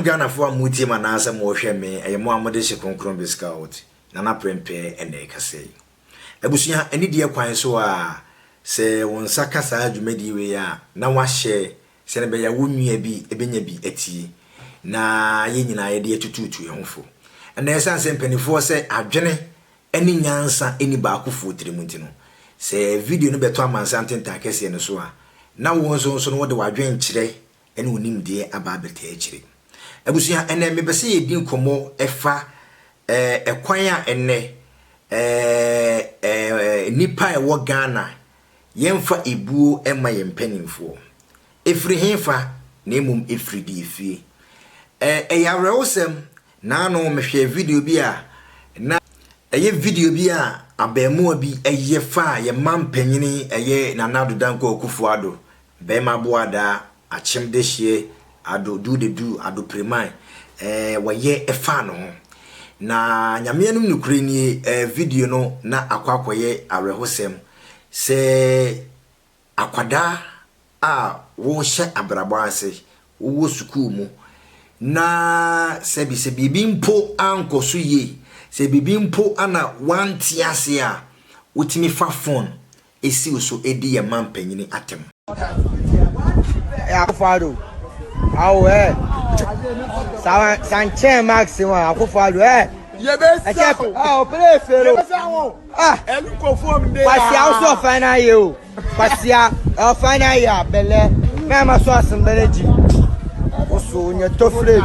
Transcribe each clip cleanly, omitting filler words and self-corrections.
Ghana for muti manasa mo hwe me e mo amode hye konkron biska out nana prempe ene kase abusuya eni de kwan so a se won saka sa adwumadi we ya na wahye se ne be ya wonua bi ebenya bi ati na ye nyina ye de tututu ye hofo na esan se mpanifo se adwene eni nyansa eni ba akofo tirimunti no se video no beto amansa ntenta kase ne so a na won so no wode wadwen kire eni onim de aba beta kire abusuya ene mebese ye din komo efa ekwan a ene nipa wo Ghana yemfa ebuo ema yempanimfo efri henfa na emum efri di efie yawrewsem na no mehwe video bi a na video bi a abemu bi yefa ye mampanyini Nanado Danko Akufo-Addo bema boada achimdehie ado du ado preman waye efa no ho na nyamenum nukure ni video no na akwakoye awrehosem se akwada a wo hye abrabo ase wo sukuu mu na se bibi mpo ankoso ye se bibi mpo ana wanti ase a wotimi fa phone esi so edi ye mampanyini atem Akufo-Addo awe Sanche maximum Akufo-Addo play fero Pasia also final year Pasia final year bele mema so asembeleji oso nye tofle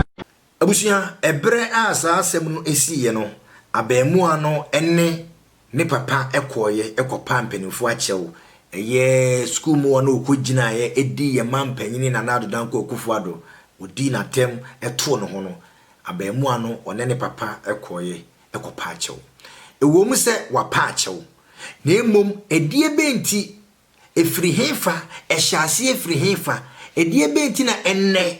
abusia ebre asa asem no esiye no abemu ano ene ne papa ekopa mpanimfo achew eye school mu no okogina ye edi ye mampanyini Nanado Danko Akufo-Addo odi na tem eto no ho no abemu ano one ne papa ekopa achew ewom se wapa achew na emom edie benti efri hefa ehyiase efri hefa edie benti na enne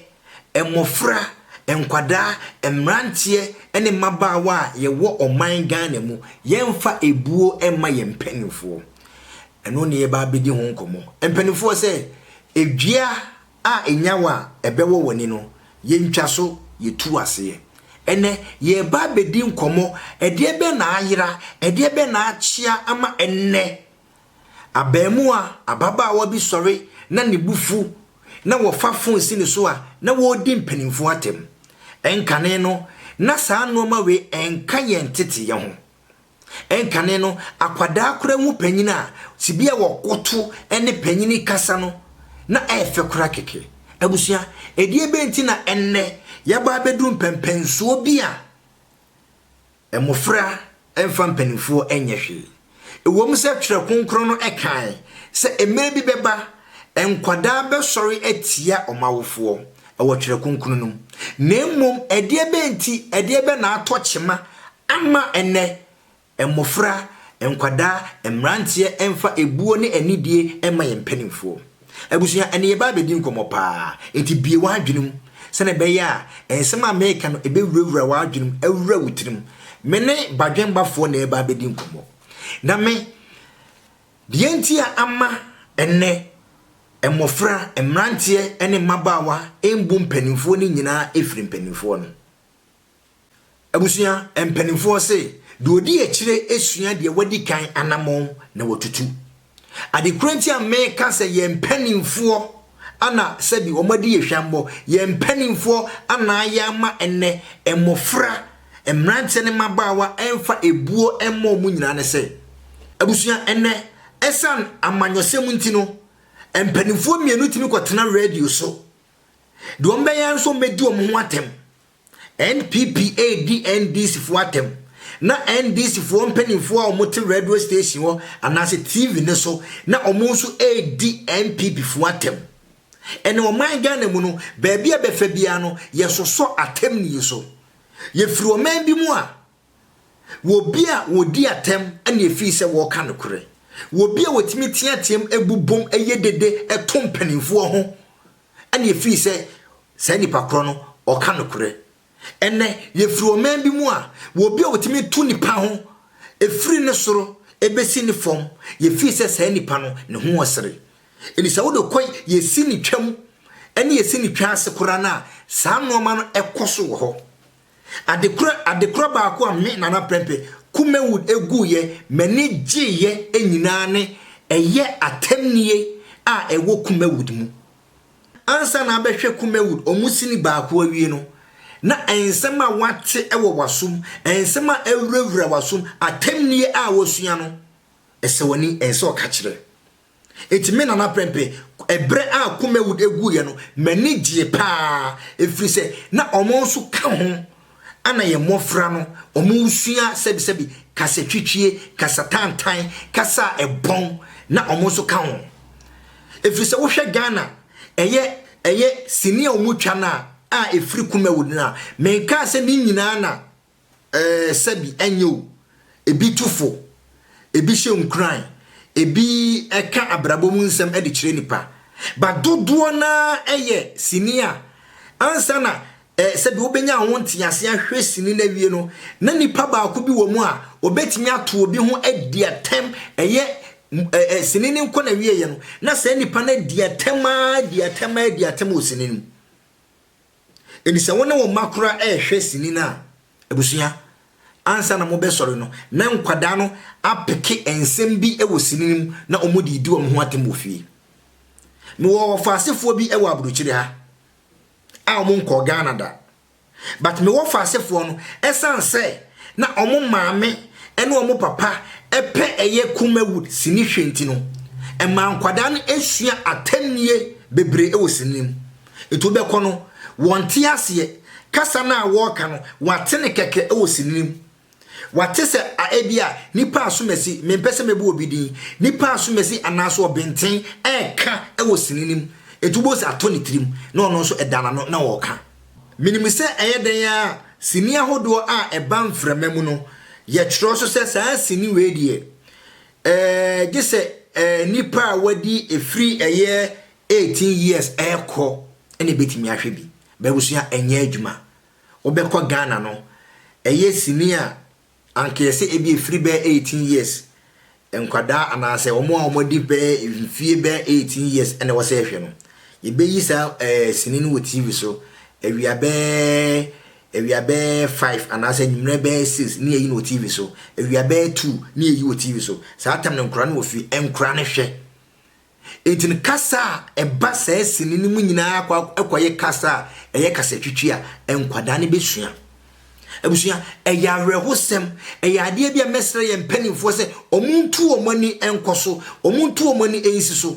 emofra enkwada emrantie ene mabawa ye wo oman Ghana mu yemfa ebuo ema yempanimfo eno ne ye ba bedi ho nkomo empanimfo se edua a enyawa ebewo woni no yentwa so yetu ase ene ye ba bedi nkomo ede be na ayira ede be na achia ama enne abemu a ababa bi sori na ne bufu na wo fa fon si ne so a na wo di mpanimfo atem enkane no na saa noma we enka yentete ye ho enkane no akwada akora mu panyina sibia wo koto ene panyini kasa no na efe kora keke abusia edie benti na enne yaba bedum pempenso bi a emofra emfa mpanimfo enyehwe ewom se twere konkron no ekan se emere bi beba enkwada be sori atia omawofo ewo twere konkron no na emom edie benti edie be na atochema ama enne emofra enkwada emrantie emfa ebuo ne anidie ema yempanimfo abusuya ene yeba bedi nkomo pa enti bie wa adwenum se ne be ya ensem America no ebe wurawura wa adwenum awura wutirim mene badwenbafo na eba bedi nkomo na me dienti a ama enne emofra emrantie ene mabawa embu mpanimfo ni nyina efiri mpanimfo no abusuya empanimfo se do odi ekire esua de wadi kan anamon na watutu adekranti America se yempanimfo ana sebi omadi yehwambo yempanimfo ana ayama enne emofra emrantie ne mabawa emfa ebuo emmo mu nyina ne se abusuya enne esan amanyosem ntino empanimfo mienu timi kwotena radio so do mbeyan so medi omho atem NPPA DNDC fo atem na NDC fo mpanimfo a omote radio station wo anase TV ne so na omonso ADNPP fo atem ene oman Ghana mu no baabi a befa bia no yesoso atem ni yeso yefiri oman bi mu a wo bia wodi atem ene efi se wo ka nokure wo bia wotimi tiatem ebubom eyedede eto mpanimfo ho ene efi se nipa kro no o ka nokure ene yefiri oman bi mu a wo bia wotimi tu nipa ho efiri ne soro ebesi ni fom yefi se nipa no ne ho osere eni sa wo de koy yesi ni twam ene yesi ni twa ase kora na saa noma no ekoso wo ho adekura ba ko me nana prempe Kumewood eguye mani giye enyina ne eye atemnie a ewo Kumewood mu ansa na abehwe Kumewood omusini ba ko awie no na ensema wate ewo wasum ensema ewurawura wasum atemnie a wosua no esewani enso ka kire etime nana prempe ebre a Kumewood eguye no mani gie pa efrise na omonso ka ho ana ye mofra no omusua sebi kasa twitwie kasa tantan kasa ebon na omonso ka ho efrise wo hwe Ghana eye senior omutwa na a efri Kumewood na menka se ni nyina na sebi enyo ebi tufo ebi hyenkran ebi eka abrabo mu nsem edi kire nipa ba dodo na eye senior ansa na sebi obenya ho ntiase ahwe sini na wie no na nipa ba ko bi wo mu a obetimi ato obi ho adiatem eye sini ni nko na wie ye no na se nipa na diatem osini ni eni se wona wo makura hwe sini na ebusua ansa na mo be sori no na nkwada no apeke ensem bi ewo sini ni na omodi di wo ho atem ofie me wo faasefo bi ewo aburukyire ha a omo nko Ghana da but me wo faasefo no esanse na omo maame ene omo papa epe eye Kumewood sini hwenti no ema nkwada no esua atemnie bebre ewo sinim eto be kono wonte ase kasa na wo ka no wate ne keke ewo sinim wate se ebia nipa asomesi mempese mebu obidin nipa asomesi anaso obenten eka ewo sinim etubos atoni trim na ono so edana no na wo ka minimi se eyeden ya sini ahodo a eba mframa no ye twro so se saa sini we die gise nipa wadi efri eye 18 years eko ene betimi ahwe bi bewusua enye adwuma obekọ Ghana no eye sini a ankese ebi efri be 18 years enkwada anase omodi be efie be 18 years ene wo se hwe no ye be yisa sini no TV so ewia be 5 anase nyumre be 6 ni eyi no TV so ewia be 2 ni eyi no TV so sa atam no nkra no ofi enkra ne hwe etin kasa eba sa sini ni mu nyina akwaye kasa eye kasa twitwi a enkwada ne besua ebusua eya rehosem eya ade bia mesre ye mpanimfo se omuntu omani enkoso omuntu omani ensiso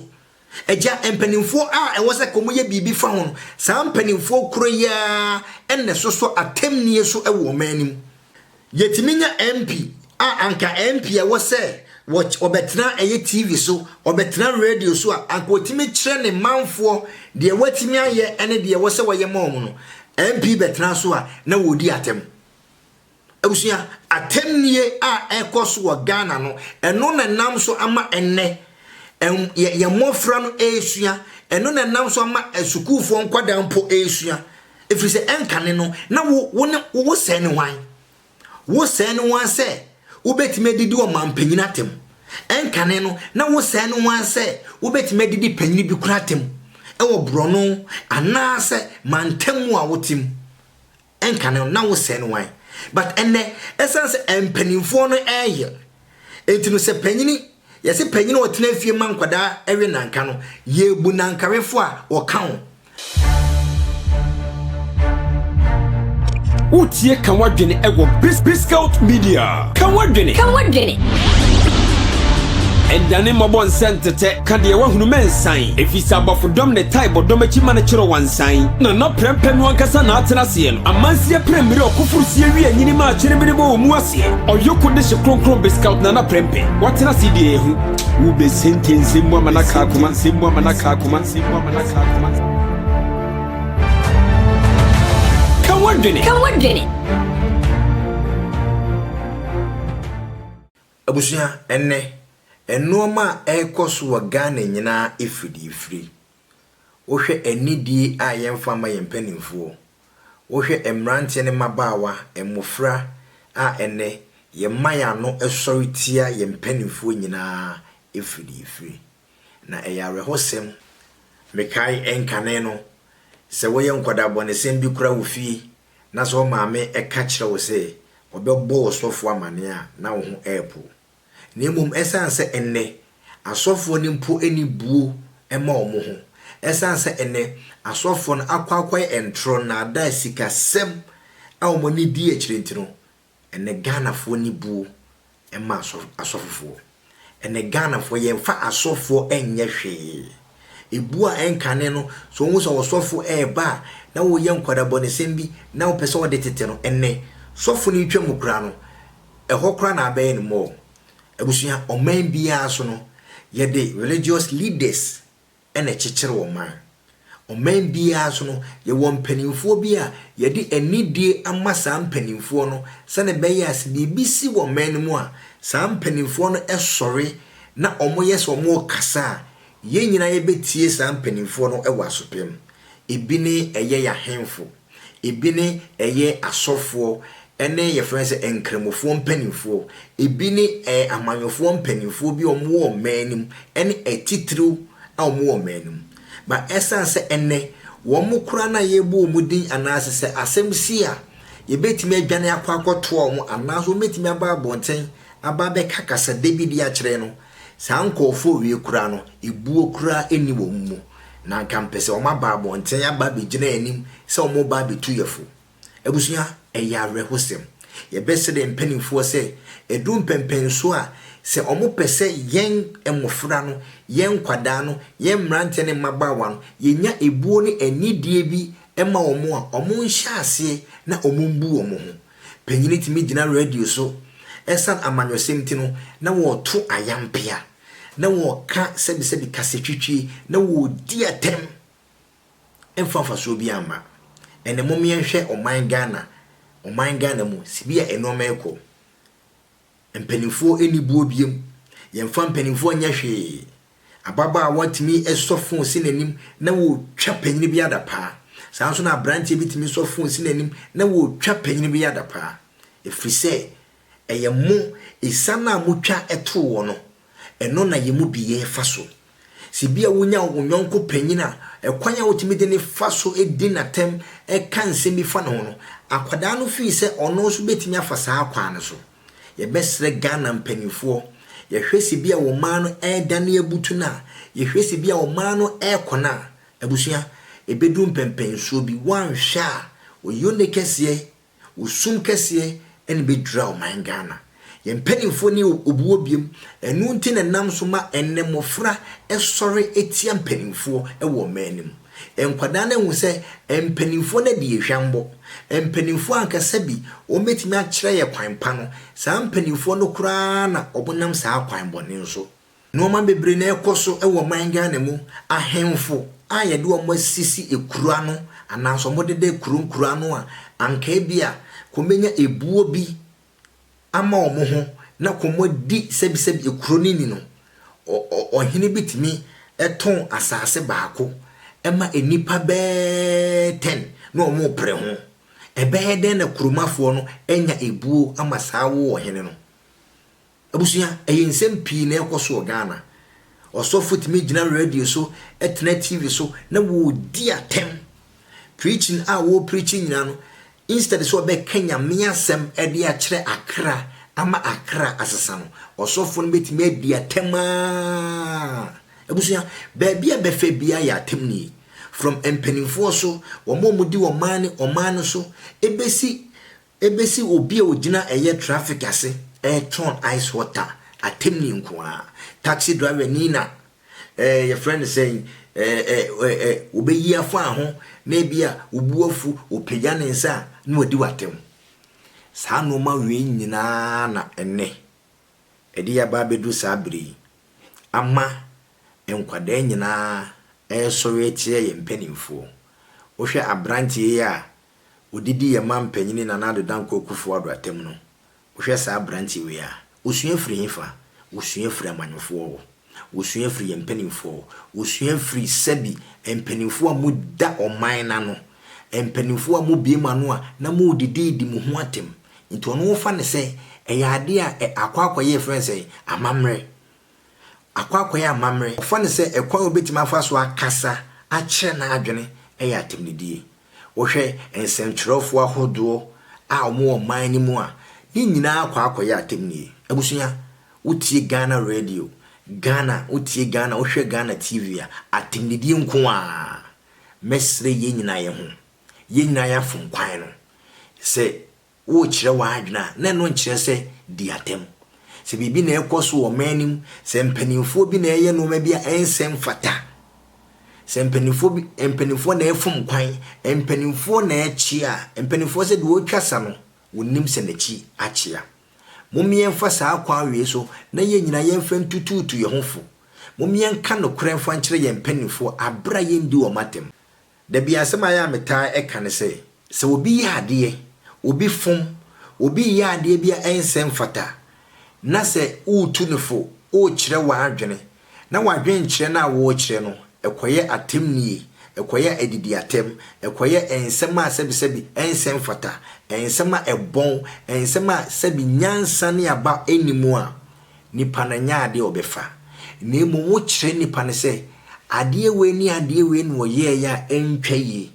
eja mpanimfo a ewose komoye bibi fa ho sa mpanimfo kuro ya enne soso atemnie so ewo manim yetiminya MP a anka MP ewose watch obetna eye TV so obetna radio so anka otimi kire ne manfo de watimi aye ene de wose woye mom no MP betna so a na wodi atem ebusia atemnie a ekoso wo Ghana no eno na nam so ama enne ye mofra no esua eno na nam so ama esukufo nkwada mpo esua efrise enkane no na wo se ne wan se ubetime didi wo mampanyina tem enkane no na wo se ne wan se ubetime didi panyini bi kura tem ewo bro no anase mantemu a wotim enkane no na wo se ne wan but enne essence empanimfo no eye entinu se panyini yesi panyini otena fie mankwada ewe nanka no yebu nankarefo a wokan Utie Kanwadwene ego Biscout Media. Kanwadwene. Endane mabon sentete kade wa hunu mensan efisa bafodom ne tai bodom akima ne kiro wansan na no prempe no ankasa na atenase no amansie premire okofurusie wi anyini ma akire bi bo mu ase oyoko de hye kronkron Biscout na prempe watenase die ehu wo be sentence mu amanaka akoma Kanwadwene. Abusia enne enoma ekoso wa Ghana nyina ifri wohwe enidi a yemfa ma yempanimfo wohwe emrante ne mabawa emofra a enne yemaya no esoritia yempanimfo nyina ifri na eyare hosem mekai enkane no se wo ye nkwada bonesem bi kura wo fie na so maame e ka kire wo se obebo osofo amane a na wo ho epo na emom esanse enne asofo ni mpo eni buo ema omo ho esanse enne asofo no akwakwai entro na ada sika sem a omo ni di ekirentino enne Ghana fo ni buo ema asofo enne Ghana fo ye mfa asofo enye hwe ebu a enkane no so wo so osofo eba na wo ye nkwada bonesem bi na wo pese wo de tete no enne sofo ni twam kura no ehokra na abaye no mo ebusua oman bia so no ye de religious leaders ene chechire wo man oman bia so no ye wo mpanimfo bia ye de anidie amasa mpanimfo no se ne beye ase bibisi wo man mu a sa mpanimfo no esore na omo yeso omo kasa ye nyina ye betie sa mpanimfo no ewa sopem ebini eye ya henfo ebini eye asofo ene ye friends enkremofo mpanimfo ebini amanyofo mpanimfo bi omo manim ene etitru a omo manim ba essence ene wo mukura na ye bu omudin anase se asem a ye betimi adwane akwakoto omo anaso metimi aba bonten aba be kakasa debidi a kire no sa nkofo wie kura no ebuo kura eni wo mu na kampese o maba bonten aba be gina anim se omo ba be tuyefo ebusua eya rehosem ye besede mpanimfo se edum pempenso a se omo pese yen emofra no yen kwada no yen mrante ne mabawa no yenya ebuo ne anidie bi ema omo a omo nhyaase na omo mbu omo ho panyini timi gina radio so esan amanyosem ti no na wo to ayampia na wo ka sebi kasetwitwi na wo di atem emfafa so bi ama ene mom yenhwe oman Ghana mu sibia enoma eko mpanimfo enibuo biem yemfa mpanimfo nya hwe ababa watimi esofo sinanim na wo twa panyini bi adapa sanso na branche bitimi sofo sinanim na wo twa panyini bi adapa efrise eyemo isana mutwa eto wo no eno na yemu biye faso sibia wonya wonyonko panyina ekwanya wotimi de ne faso edinatem ekansem bi fa no no akwada no fi se ono so betimi afasa akwa no so ye besre Ghana mpanimfo ye hwesi bia wo man no edane abutu na ye hwesi bia wo man no ekona abusua ebedu mpempenso bi wanhwa oyone kese osum kese ene bedra o man Ghana ye mpanimfo ni obuo biem enu nti ne nam so ma enne mofra esore etia mpanimfo ewo manim enkwada na hu se mpanimfo na die hwambo mpanimfo ankasa bi o metimi a kire ye kwanpa no sa mpanimfo no kura na obunam sa kwan bone nso no ma bebre na ekoso ewo man Ghana mu ahemfo ayede o masisi ekura no ananso modede ekura no a anka bia komenya ebuo bi ama omo ho na komodi sebi ekuro nini no ohene bitimi eton asase baako ema enipa be 10 no omo pre ho ebe den na kurumafo no enya ebuo ama sawo ohene no abusua eyensem pii na ekoso Ghana osofo timi gina radio so etna TV so na wo di atem preaching wo preaching nyina no instead so be Kenya miasem ede a kire Accra ama Accra asesa no osofo no betimi adi atema abusua baabia befe bia ya atem ni from empanimfo so omomudi oman so ebesi obi ogina eye traffic ase turn ice water atem ni nkoa taxi driver nina your friend saying obeyi afa ho na bia obuafu opagya ne nsa na odi watem sa no ma we nyina na enne edi ya ba bedu sa bri ama enkwada nyina sori etie ye mpanimfo ohwe abrantie ya odidi ye mampanyini na nado danko kufu ado atem no ohwe sa abrantie we ya osua firi hifa osua firi amanyofo osua firi ye mpanimfo osua firi sebi mpanimfo amuda oman na no mpanimfo amubiem ano a na mu didi di mu ho atem nti ono fa ne se eyade a akwakwa ye friends amamre akwakoya mamre ofane se ekwan obetima afa so akasa akye na adwene ɛyɛ atemnidie wohwɛ nsɛmtwerɛfo ahodoɔ a ɔmo ɔman ni mu a ni nyinaa akɔyɛ atemnie abusua wotie Ghana radio Ghana wotie Ghana wohwɛ Ghana TV a atemnidie nko a mesre ye nyinaa ye ho ye nyinaa ya fom kwan no sɛ wo kyerɛ wa adwena na no nkyerɛ sɛ di atem sɛ bibi na ɛkɔ so wɔ manim sɛ mpanimfo bi na ɛyɛ no ma bi a ɛnsɛm fata sɛ mpanimfo na ɛfom kwan mpanimfo na ɛkyi a mpanimfo sɛ de wotwa sa no wonim sɛ n'akyi akyia momien fa saa kwa wie so na ye nyina ye mfa ntututu ye hofo momien ka no krenfa nkyere ye mpanimfo abra ye ndi wo matem da bia asema ya meta eka ne se obi ya ade obi fom obi ya ade bia ensem fata na se utu nefo o kyere wa adwene na wadwen kyere na wo kyere no ekoye atemnie ekoye edidi atem ekoye ensem a sebi ensem fata ensem a ebon ensem a sebi nyansa ne aba enimu a nipa na nya ade obefa na emu wo kyere nipa ne se ade we ni ade we no ye ya entwaye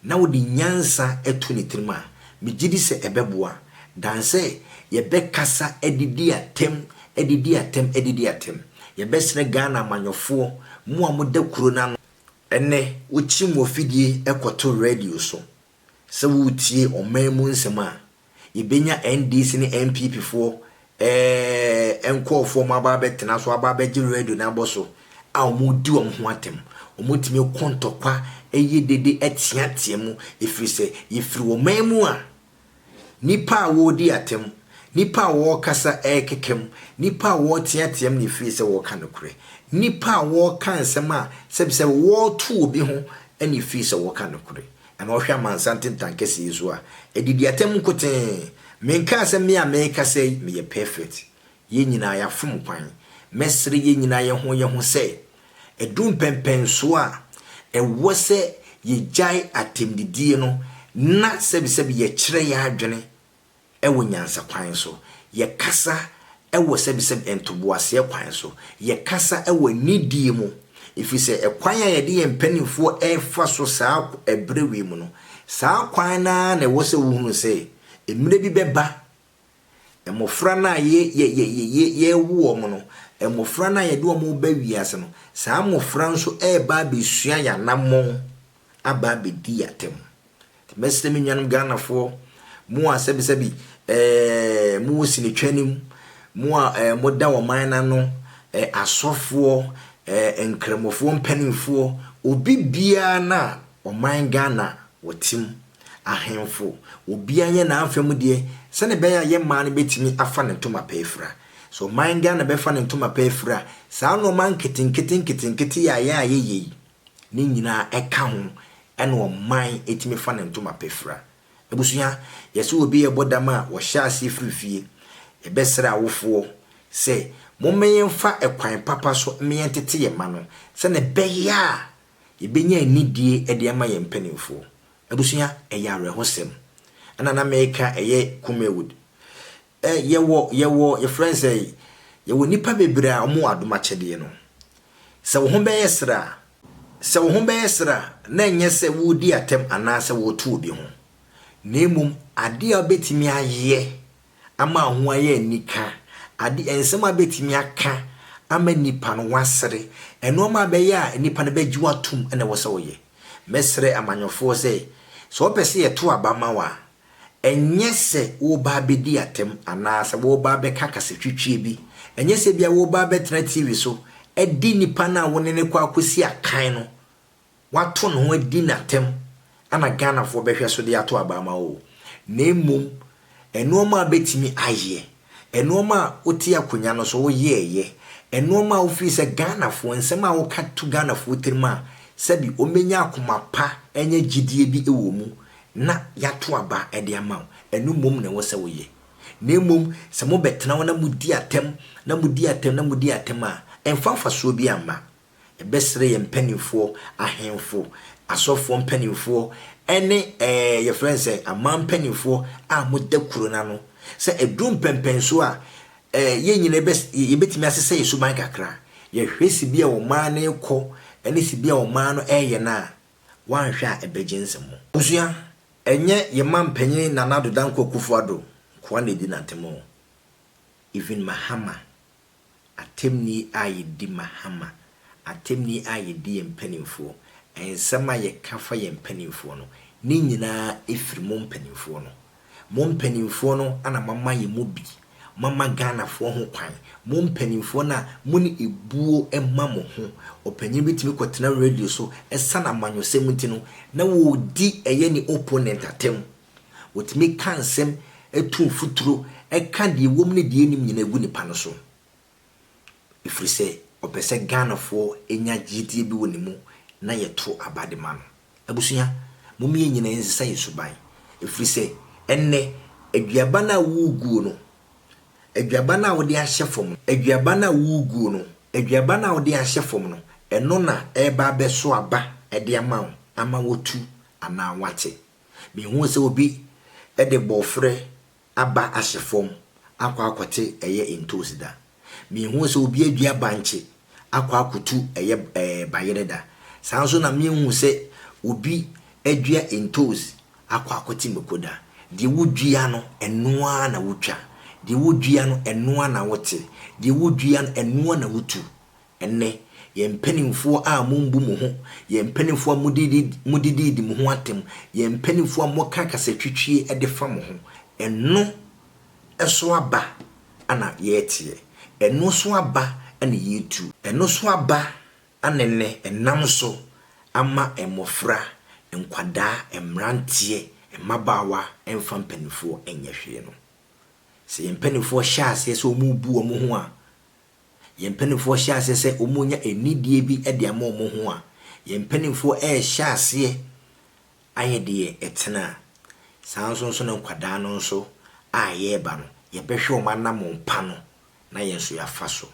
na wo di nyansa etu ni tirima megidi se ebeboa danse ye bekasa edidi atem ye besre Ghana manyofo mu amuda kuro na no ene uchi mo fidie ekoto radio so se wutie omamu nsem a yebenya NDC ni MPP fo enkofo maba betena so aba beji radio na boso a omudi omho atem omutimi kontokwa eyedede etiatie mu efrise yefiri omamu a nipa wo di atem nipa wo kasa ekekem nipa wo tiatem ni frise wo kanokure nipa wo kan sema sebise wo tu obi ho ani frise wo kanokure ana ohwa mansante tankese yesu a edidi atem koten menka asem me a me kasa me ye perfect ye nyina ya fom kwan mesre ye nyina ye ho se edum pempenso a ewo se ye jai atemdidie no na sebise ye kyere ya adwene ewo nyansa kwan so ye kasa ewo sebise entoboase kwan so ye kasa ewo nidie mu ifise ekwan ya ye de mpanimfo efa so saa ebrewe mu no saa kwan na wo se wo hu se emre bi beba emofra na ye wo mu no emofra na ye de omo ba wiase no saa mofra nso eba besua ya namon aba bedi atem mesem nyanum Ghana fo mu a sebi mu sini twanim mu a moda wo man na no asofo enkremofo mpanimfo obi bia na o man Ghana wotim ahemfo obi anye na afem de se ne be ya ye man betimi afa ne ntoma pefra so man Ghana be fa ne ntoma pefra sa no man ketinketi ya ye ni nyina eka ho ene o man etimi fa ne ntoma pefra ebusuya yeso obi e bodama wo hya ase frifie e besra awofo se mommeyemfa ekwan papa so meyentete ye ma no se ne beya ye benya anidie e de ama ye mpanimfo ebusuya e yare hosem ana na meka eye Kumewood ye friends ye wo nipa bebre a omo adoma kyede no se wo ho be yesra na enye se wo di atem anase wo tu obi ho nemum ade a betimi aye ama ho aye nika ade ensem a betimi aka ama nipa no wasere eno ma be ya nipa no beji watum ene wo se wo ye mesre amanyofo se so pese ye to abama wa enye se wo ba be di atem anase wo ba be kakase twitwie bi enye se bia wo ba be tra TV so edi nipa na wo ne kwa akosi akan no wato no edi na tem ana Ghana fo behwe so de ato abama o nemum enoma betimi aye enoma oti akonya no so wo yeye enoma ofi se Ghana fo ensem a wo ka to Ghana fo tirima sabi omenya akoma pa enye gidie bi ewo mu na yato aba e de ama enumum ne wo se wo ye nemum se mo betena wona mudi atem a emfafa so bi amma ebesre ye mpanimfo ahemfo asofo mpanimfo ene ye friends amam mpanimfo a moda kuro na no se edum pempenso a ye nyine ye betimi asese yesu man kakra ye hwesi bia wo man ne ko ene si bia wo man no eye na wan hwa ebejense mo usua enye ye mampanyin Nanado Danko Kufuado kwa ne di natemo even Mahama atemni ayedi Mahama atemni ayedi empanimfo ensema ye kafa ye empanimfo no ni nyina efiri mo mpanimfo no mo mpanimfo no ana mama ye mobi mama Ghana fo ho kwan mo mpanimfo na muni ebuo emma mo ho opanyin bitimi kwotena radio so esana amanyosem ntino na wo di eye ni opponent atem wotimi kansem etu futuro eka de wom ne de enim nyina egu nipa no so ifiri se opese Ghana fo enya gidie bi wonimu na yeto abade ma no abusuya mumie nyina ensisa yesuban ifiri se enne aduaba na wuguo no aduaba na wode ahye fom aduaba na wuguo no aduaba na wode ahye fom no eno na eba beso aba ede ama wotu ana wate bi hu se obi ede bofre aba ahye fom akwa akote eye intosida bi hu se obi aduaba nche akwa akotu eye bayereda sanso na mi hu se obi adua intos akwa akote mekoda di wudua no enoa na wutwa di wudua no enoa na wote di wudua no enoa na wutu enne ye mpanimfo a mumbu mu ho ye mpanimfo mudidi mu ho atem ye mpanimfo moka kasatwitwie ede fa mu ho eno eso aba ana yetie eno so aba ana yetu eno so aba anenne enam so ama emofra enkwada emrantie emabawa emfa mpanimfo enyehwe no se yempanimfo hyase se omubu omo ho a yempanimfo hyase se omunya enidie bi ede ama omo ho a yempanimfo hyase ayede etena sanso so no kwada no so a yeba no yebehwe o manam mpa no na yenso yafa so